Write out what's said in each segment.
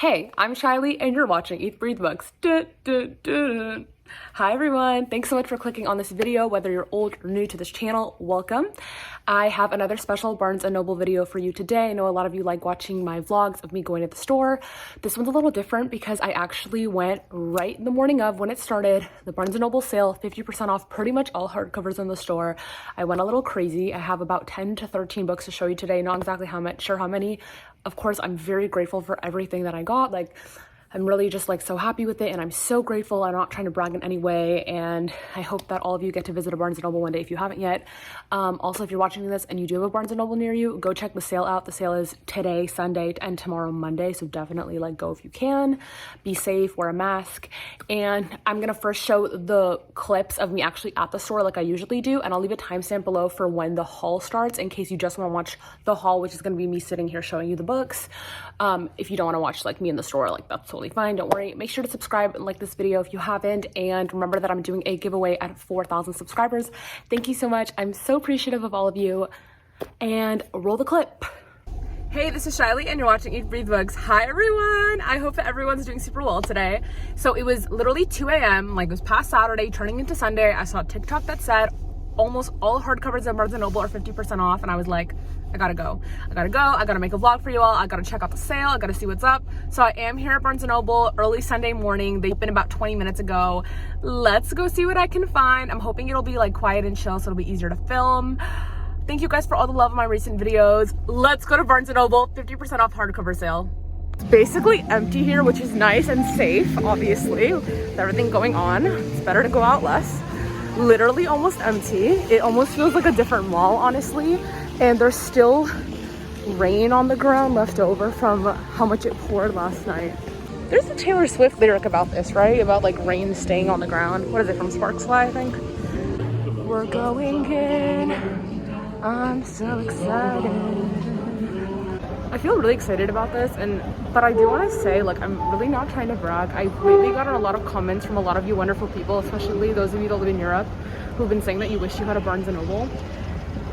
Hey, I'm Shaily and you're watching Eat Breathe Books. Hi everyone, thanks so much for clicking on this video. Whether you're old or new to this channel, welcome. I have another special Barnes & Noble video for you today. I know a lot of you like watching my vlogs of me going to the store. This one's a little different because I actually went right in the morning of when it started, the Barnes & Noble sale, 50% off pretty much all hardcovers in the store. I went a little crazy. I have about 10 to 13 books to show you today, not exactly sure how many. Of course, I'm very grateful for everything that I got. Like, I'm really just like so happy with it and I'm so grateful. I'm not trying to brag in any way, and I hope that all of you get to visit a Barnes & Noble one day if you haven't yet. Also, if you're watching this and you do have a Barnes & Noble near you, go check the sale out. The sale is today, Sunday, and tomorrow, Monday, so definitely like go if you can. Be safe, wear a mask, and I'm gonna first show the clips of me actually at the store like I usually do, and I'll leave a timestamp below for when the haul starts in case you just want to watch the haul, which is gonna be me sitting here showing you the books. If you don't want to watch like me in the store, like that's totally fine, don't worry. Make sure to subscribe and like this video if you haven't, and remember that I'm doing a giveaway at 4,000 subscribers. Thank you so much. I'm so appreciative of all of you, and roll the clip. Hey, this is Shaily and you're watching Eat Breathe Books. Hi everyone, I hope that everyone's doing super well today. So it was literally 2 a.m, like it was past Saturday turning into Sunday. I saw a TikTok that said almost all hardcovers at Barnes & Noble are 50% off, and I was like, I gotta go, I gotta make a vlog for you all. I gotta check out the sale, I gotta see what's up. So I am here at Barnes & Noble early Sunday morning. They opened about 20 minutes ago. Let's go see what I can find. I'm hoping it'll be like quiet and chill so it'll be easier to film. Thank you guys for all the love of my recent videos. Let's go to Barnes & Noble, 50% off hardcover sale. It's basically empty here, which is nice and safe, obviously, with everything going on. It's better to go out less. Literally almost empty. It almost feels like a different mall, honestly. And there's still rain on the ground left over from how much it poured last night. There's a Taylor Swift lyric about this, right? About like rain staying on the ground. What is it, from Sparks Fly, I think? We're going in. I'm so excited. I feel really excited about this, but I do want to say, like, I'm really not trying to brag. I've lately gotten a lot of comments from a lot of you wonderful people, especially those of you that live in Europe, who've been saying that you wish you had a Barnes & Noble.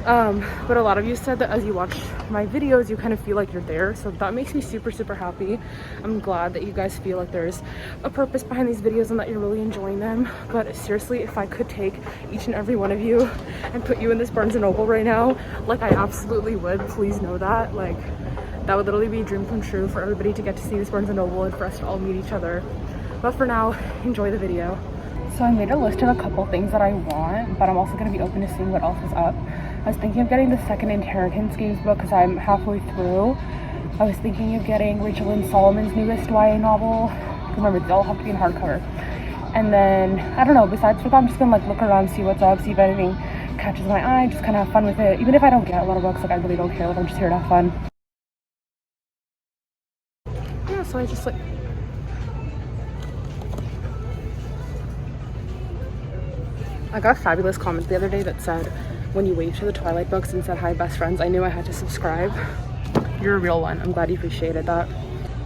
But a lot of you said that as you watch my videos, you kind of feel like you're there. So that makes me super, super happy. I'm glad that you guys feel like there's a purpose behind these videos and that you're really enjoying them. But seriously, if I could take each and every one of you and put you in this Barnes & Noble right now, like I absolutely would. Please know that. Like, that would literally be a dream come true for everybody to get to see this Barnes & Noble and for us to all meet each other. But for now, enjoy the video. So I made a list of a couple things that I want, but I'm also going to be open to seeing what else is up. I was thinking of getting the second Inheritance Games book because I'm halfway through. I was thinking of getting Rachel Lynn Solomon's newest YA novel. Remember, they all have to be in hardcover. And then, I don't know, besides for that, I'm just going to like look around, see what's up, see if anything catches my eye, just kind of have fun with it. Even if I don't get a lot of books, like I really don't care, like I'm just here to have fun. Yeah, so I just like... I got a fabulous comment the other day that said, when you waved to the Twilight books and said, hi best friends, I knew I had to subscribe. You're a real one. I'm glad you appreciated that.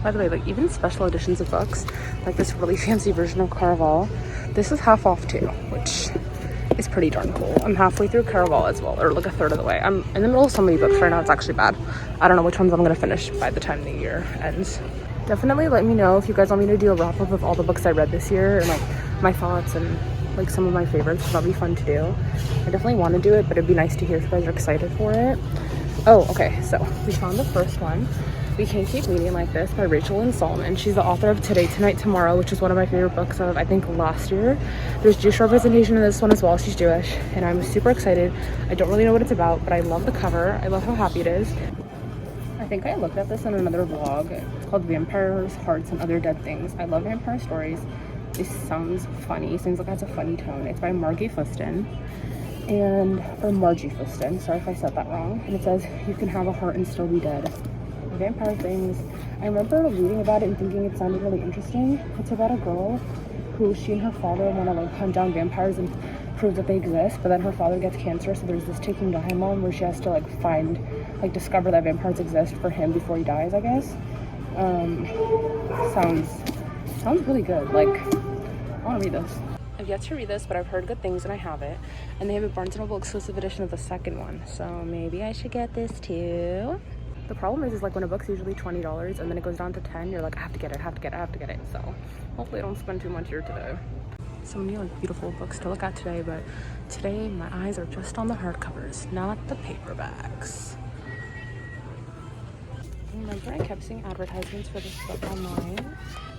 By the way, like even special editions of books, like this really fancy version of Caraval, this is half off too, which is pretty darn cool. I'm halfway through Caraval as well, or like a third of the way. I'm in the middle of so many books right now, it's actually bad. I don't know which ones I'm gonna finish by the time the year ends. Definitely let me know if you guys want me to do a wrap up of all the books I read this year and like my thoughts and like some of my favorites. That'll be fun to do. I definitely want to do it, but it'd be nice to hear if you guys are excited for it. Oh, okay, so we found the first one. We Can't Keep Meeting Like This by Rachel Lynn Solomon. She's the author of Today, Tonight, Tomorrow, which is one of my favorite books of, I think, last year. There's Jewish representation in this one as well. She's Jewish, and I'm super excited. I don't really know what it's about, but I love the cover. I love how happy it is. I think I looked at this in another vlog. It's called Vampires, Hearts, and Other Dead Things. I love vampire stories. This sounds funny. Seems like it has a funny tone. It's by Margie Fistin. Or Margie Fistin. Sorry if I said that wrong. And it says, you can have a heart and still be dead. Vampire things. I remember reading about it and thinking it sounded really interesting. It's about a girl who she and her father want to like hunt down vampires and prove that they exist, but then her father gets cancer, so there's this ticking time bomb where she has to like discover that vampires exist for him before he dies, I guess. Sounds really good. Like, I want to read this. I've yet to read this, but I've heard good things and I have it. And they have a Barnes & Noble exclusive edition of the second one, so maybe I should get this too. The problem is like when a book's usually $20 and then it goes down to 10, you're like, I have to get it, I have to get it, I have to get it. So hopefully I don't spend too much here today. So many like beautiful books to look at today, but today my eyes are just on the hardcovers, not the paperbacks. Remember, I kept seeing advertisements for this book online.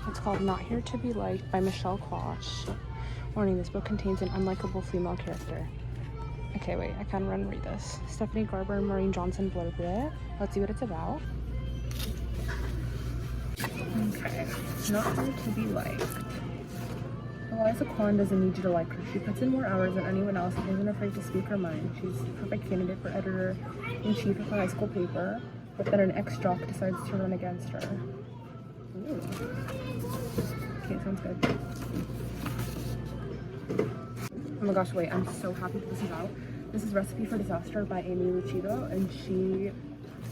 It's called Not Here to Be Liked by Quatt. Warning, this book contains an unlikable female character. Okay, wait, I can't read this. Stephanie Garber and Maureen Johnson blurbed it. Let's see what it's about. Okay, Not Here to Be Liked. Eliza Kwan doesn't need you to like her. She puts in more hours than anyone else and isn't afraid to speak her mind. She's a perfect candidate for editor-in-chief of her high school paper, but then an ex-jock decides to run against her. Ooh. Okay, sounds good. Oh my gosh, wait, I'm so happy that this is out. This is Recipe for Disaster by Amy Lucido, and she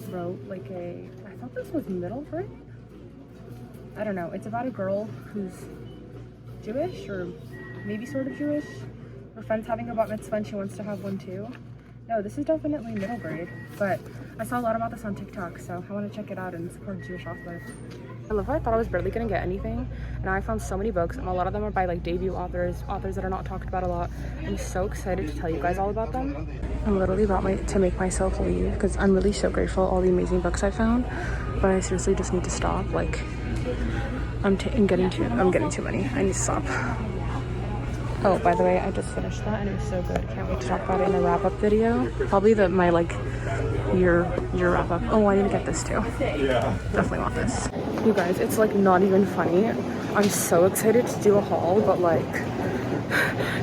wrote like I thought this was middle grade? I don't know. It's about a girl who's Jewish, or maybe sort of Jewish. Her friend's having a bat mitzvah and she wants to have one too. No, this is definitely middle grade, but I saw a lot about this on TikTok, so I want to check it out and support a Jewish author. I love how I thought I was barely gonna get anything, and now I found so many books, and a lot of them are by like debut authors that are not talked about a lot. I'm so excited to tell you guys all about them. I'm literally about to make myself leave because I'm really so grateful all the amazing books I found, but I seriously just need to stop. Like, I'm getting too many. I need to stop. Oh, by the way, I just finished that and it was so good. Can't wait to talk about it in a wrap-up video. Probably my like year wrap-up. Oh, I need to get this too. Yeah. Definitely want this. You guys, it's like not even funny. I'm so excited to do a haul, but like,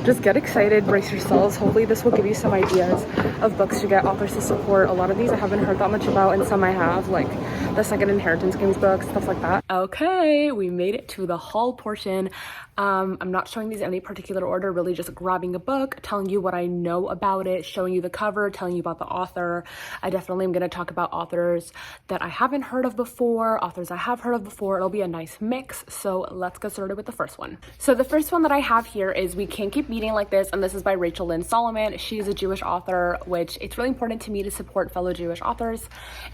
just get excited, brace yourselves. Hopefully this will give you some ideas of books to get, authors to support. A lot of these I haven't heard that much about, and some I have, like the Second Inheritance Games books, stuff like that. Okay, we made it to the haul portion. I'm not showing these in any particular order, really just grabbing a book, telling you what I know about it, showing you the cover, telling you about the author. I definitely am going to talk about authors that I haven't heard of before, authors I have heard of before. It'll be a nice mix, so let's get started with the first one. So the first one that I have here is We Can't Keep Meeting Like This, and this is by Rachel Lynn Solomon. She's a Jewish author, which it's really important to me to support fellow Jewish authors,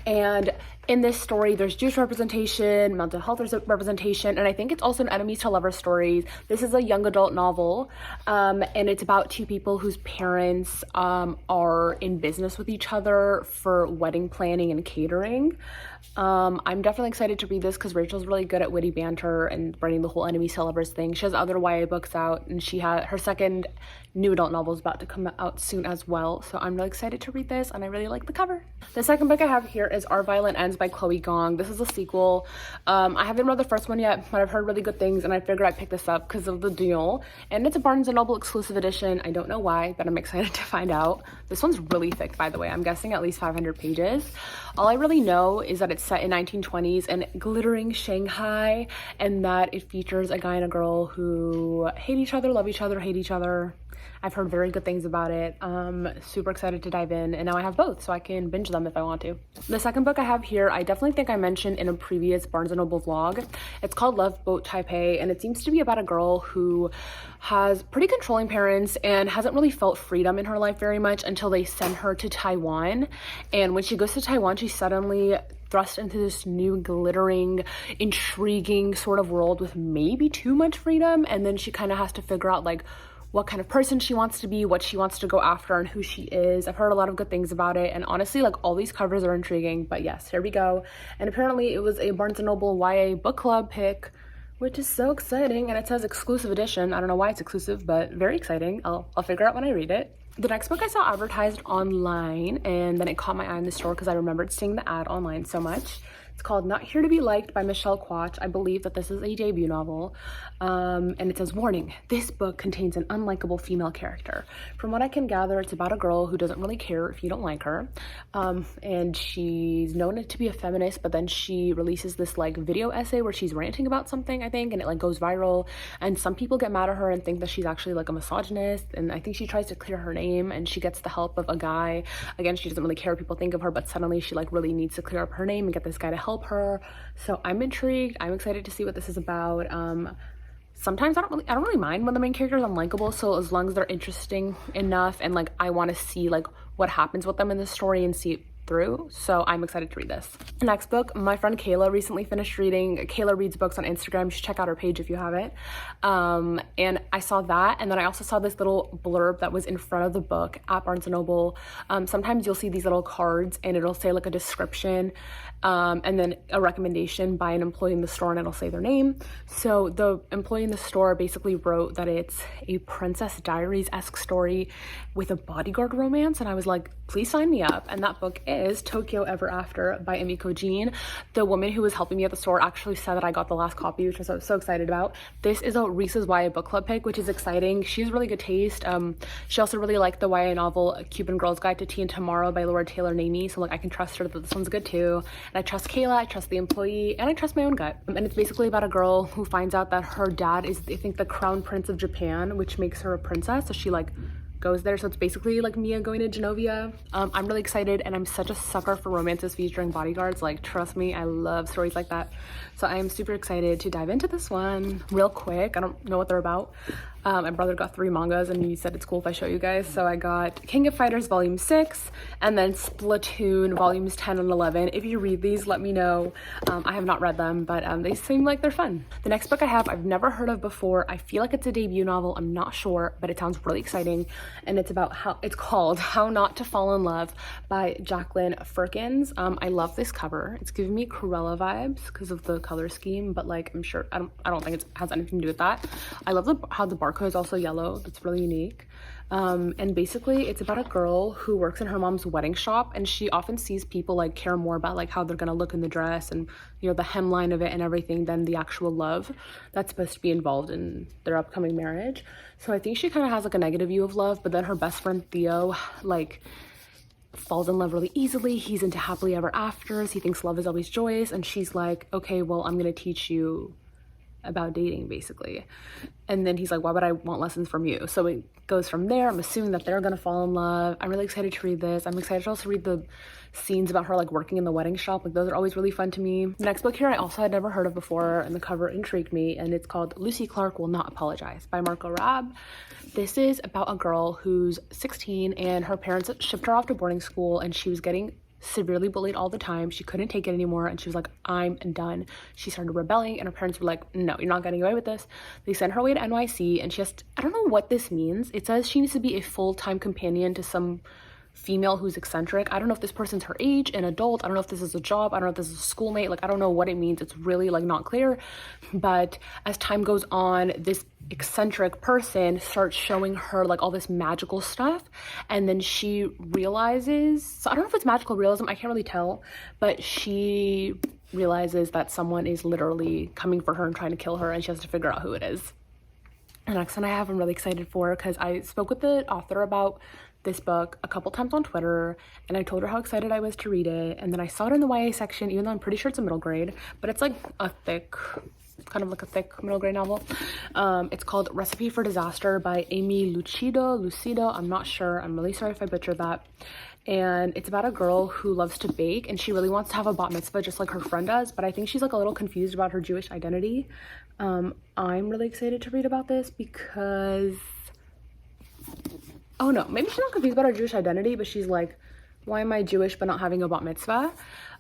and in this story, there's Jewish representation, mental health representation, and I think it's also an enemies to lovers story. This is a young adult novel, and it's about two people whose parents are in business with each other for wedding planning and catering. I'm definitely excited to read this because Rachel's really good at witty banter and writing the whole enemies to lovers thing. She has other YA books out, and she had her second new adult novel is about to come out soon as well. So I'm really excited to read this, and I really like the cover. The second book I have here is Our Violent Ends by Chloe Gong. This is a sequel. I haven't read the first one yet, but I've heard really good things, and I figured I'd pick this up because of the deal. And it's a Barnes & Noble exclusive edition. I don't know why, but I'm excited to find out. This one's really thick, by the way. I'm guessing at least 500 pages. All I really know is that it's set in 1920s and glittering Shanghai, and that it features a guy and a girl who hate each other, love each other, hate each other. I've heard very good things about it. Super excited to dive in, and now I have both, so I can binge them if I want to. The second book I have here, I definitely think I mentioned in a previous Barnes & Noble vlog. It's called Love Boat Taipei, and it seems to be about a girl who has pretty controlling parents and hasn't really felt freedom in her life very much until they send her to Taiwan. And when she goes to Taiwan, she's suddenly thrust into this new glittering, intriguing sort of world with maybe too much freedom, and then she kind of has to figure out like what kind of person she wants to be, what she wants to go after, and who she is. I've heard a lot of good things about it, and honestly, like, all these covers are intriguing, but yes, here we go. And apparently it was a Barnes & Noble YA book club pick, which is so exciting, and it says exclusive edition. I don't know why it's exclusive, but very exciting. I'll figure out when I read it. The next book I saw advertised online, and then it caught my eye in the store because I remembered seeing the ad online so much. It's called Not Here to Be Liked by Quatt. I believe that this is a debut novel. And it says, warning, this book contains an unlikable female character. From what I can gather, it's about a girl who doesn't really care if you don't like her. And she's known to be a feminist, but then she releases this like video essay where she's ranting about something, I think, and it like goes viral. And some people get mad at her and think that she's actually like a misogynist. And I think she tries to clear her name, and she gets the help of a guy. Again, she doesn't really care what people think of her, but suddenly she like really needs to clear up her name and get this guy to help her. So I'm intrigued. I'm excited to see what this is about. Sometimes I don't really mind when the main character is unlikable, so as long as they're interesting enough and like I want to see like what happens with them in the story and see through, so I'm excited to read this. The next book, my friend Kayla recently finished reading. Kayla reads books on Instagram. You should check out her page if you haven't. And I saw that, and then I also saw this little blurb that was in front of the book at Barnes & Noble. Sometimes you'll see these little cards and it'll say like a description and then a recommendation by an employee in the store, and it'll say their name. So the employee in the store basically wrote that it's a Princess Diaries-esque story with a bodyguard romance, and I was like, please sign me up. And that book is Tokyo Ever After by Emiko Jean. The woman who was helping me at the store actually said that I got the last copy, which I was so excited about. This is a Reese's YA book club pick, which is exciting. She has really good taste. She also really liked the YA novel Cuban Girl's Guide to Tea and Tomorrow by Laura Taylor Namey, so like I can trust her that this one's good too. And I trust Kayla, I trust the employee, and I trust my own gut. And it's basically about a girl who finds out that her dad is, I think, the Crown Prince of Japan, which makes her a princess, so she like goes there. So it's basically like Mia going to Genovia. I'm really excited, and I'm such a sucker for romances featuring bodyguards. Like, trust me, I love stories like that. So I am super excited to dive into this one. Real quick, I don't know what they're about. My brother got 3 mangas, and he said it's cool if I show you guys. So I got King of Fighters Volume 6 and then Splatoon Volumes 10 and 11. If you read these, let me know. I have not read them, but they seem like they're fun. The next book I have, I've never heard of before. I feel like it's a debut novel. I'm not sure, but it sounds really exciting. And it's called How Not to Fall in Love by Jacqueline Firkins. I love this cover. It's giving me Cruella vibes because of the color scheme, but like I'm sure I don't think it has anything to do with that. I love how the barcode is also yellow. That's really unique. And basically it's about a girl who works in her mom's wedding shop, and she often sees people like care more about like how they're gonna look in the dress and, you know, the hemline of it and everything than the actual love that's supposed to be involved in their upcoming marriage. So I think she kind of has like a negative view of love, but then her best friend Theo like falls in love really easily. He's into happily ever afters. He thinks love is always joyous, and she's like, okay, well, I'm gonna teach you about dating basically. And then he's like, why would I want lessons from you? So it goes from there. I'm assuming that they're gonna fall in love. I'm really excited to read this. I'm excited to also read the scenes about her like working in the wedding shop. Like those are always really fun to me. The next book here I also had never heard of before, and the cover intrigued me, and it's called Lucy Clark Will Not Apologize by Marco Rabb. This is about a girl who's 16 and her parents shipped her off to boarding school, and she was getting severely bullied all the time. She couldn't take it anymore, and she was like, I'm done. She started rebelling, and her parents were like, no, you're not getting away with this. They sent her away to NYC, and I don't know what this means. It says she needs to be a full-time companion to some female who's eccentric. I don't know if this person's her age, an adult. I don't know if this is a job. I don't know if this is a schoolmate. Like, I don't know what it means. It's really like not clear. But as time goes on, this eccentric person starts showing her like all this magical stuff, and then she realizes, so I don't know if it's magical realism, I can't really tell, but she realizes that someone is literally coming for her and trying to kill her, and she has to figure out who it is. The next one I have I'm really excited for, because I spoke with the author about this book a couple times on Twitter, and I told her how excited I was to read it, and then I saw it in the YA section, even though I'm pretty sure it's a middle grade, but it's like a thick, kind of like a thick middle grade novel. It's called Recipe for Disaster by Amy Lucido. I'm not sure. I'm really sorry if I butchered that. And it's about a girl who loves to bake, and she really wants to have a bat mitzvah just like her friend does, but I think she's like a little confused about her Jewish identity. I'm really excited to read about this because, oh no, maybe she's not confused about her Jewish identity, but she's like, why am I Jewish but not having a bat mitzvah?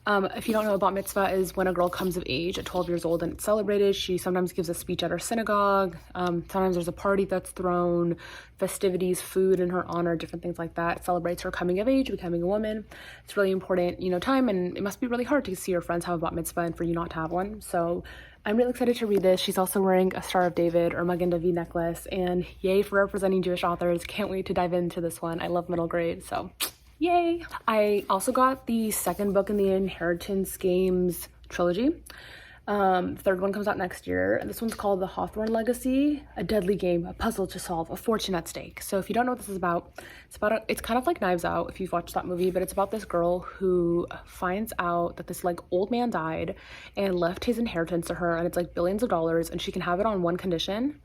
If you don't know, a bat mitzvah is when a girl comes of age at 12 years old and it's celebrated. She sometimes gives a speech at her synagogue. Sometimes there's a party that's thrown, festivities, food in her honor, different things like that. It celebrates her coming of age, becoming a woman. It's really important, you know, time, and it must be really hard to see your friends have a bat mitzvah and for you not to have one. So I'm really excited to read this. She's also wearing a Star of David or Magen David necklace, and yay for representing Jewish authors. Can't wait to dive into this one. I love middle grade, so yay. I also got the second book in the Inheritance Games trilogy. The third one comes out next year, and this one's called The Hawthorne Legacy, a deadly game, a puzzle to solve, a fortune at stake. So if you don't know what this is about, it's kind of like Knives Out if you've watched that movie, but it's about this girl who finds out that this like old man died and left his inheritance to her, and it's like billions of dollars, and she can have it on one condition,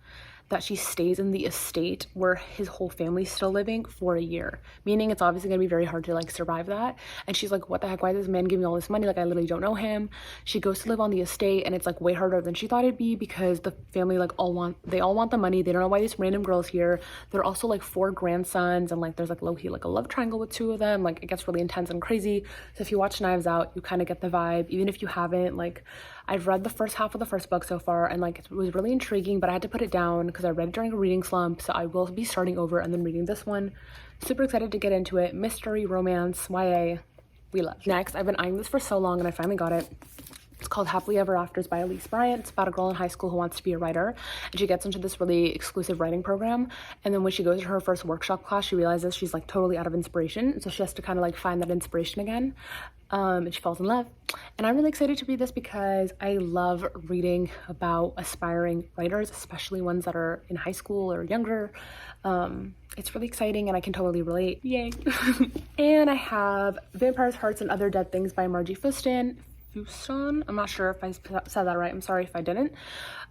that she stays in the estate where his whole family's still living for a year, meaning it's obviously gonna be very hard to like survive that. And she's like, what the heck, why does this man give me all this money? Like, I literally don't know him. She goes to live on the estate, and it's like way harder than she thought it'd be because the family like all want the money. They don't know why these random girls here. They're also like 4 grandsons, and like there's like low-key like a love triangle with 2 of them. Like, it gets really intense and crazy. So if you watch Knives Out, you kind of get the vibe. Even if you haven't, like, I've read the first half of the first book so far, and like it was really intriguing, but I had to put it down because I read it during a reading slump. So I will be starting over and then reading this one. Super excited to get into it. Mystery, romance, YA, we love. Next, I've been eyeing this for so long and I finally got it. It's called Happily Ever Afters by Elise Bryant. It's about a girl in high school who wants to be a writer, and she gets into this really exclusive writing program. And then when she goes to her first workshop class, she realizes she's like totally out of inspiration. So she has to kind of like find that inspiration again. And she falls in love. And I'm really excited to read this because I love reading about aspiring writers, especially ones that are in high school or younger. It's really exciting and I can totally relate. Yay. And I have Vampires, Hearts, and Other Dead Things by Margie Fistin. I'm not sure if I said that right. I'm sorry if I didn't.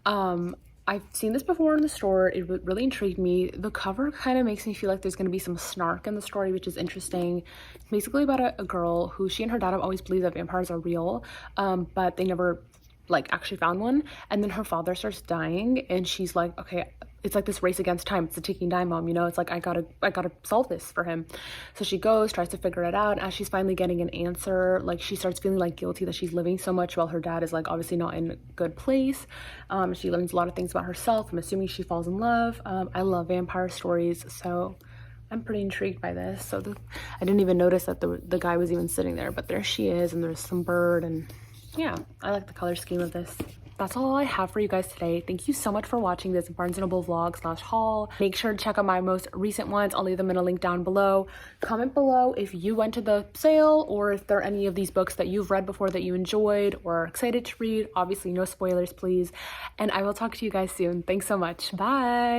I've seen this before in the store. It really intrigued me. The cover kind of makes me feel like there's going to be some snark in the story, which is interesting. It's basically about a girl who she and her dad have always believed that vampires are real, but they never like actually found one. And then her father starts dying and she's like, okay, it's like this race against time. It's a ticking time bomb, you know? It's like, I gotta solve this for him. So she goes, tries to figure it out. And as she's finally getting an answer, like she starts feeling like guilty that she's living so much while her dad is like obviously not in a good place. She learns a lot of things about herself. I'm assuming she falls in love. I love vampire stories, so I'm pretty intrigued by this. So I didn't even notice that the guy was even sitting there, but there she is, and there's some bird, and yeah, I like the color scheme of this. That's all I have for you guys today. Thank you so much for watching this Barnes & Noble vlog / haul. Make sure to check out my most recent ones. I'll leave them in a link down below. Comment below if you went to the sale or if there are any of these books that you've read before that you enjoyed or are excited to read. Obviously, no spoilers, please. And I will talk to you guys soon. Thanks so much. Bye.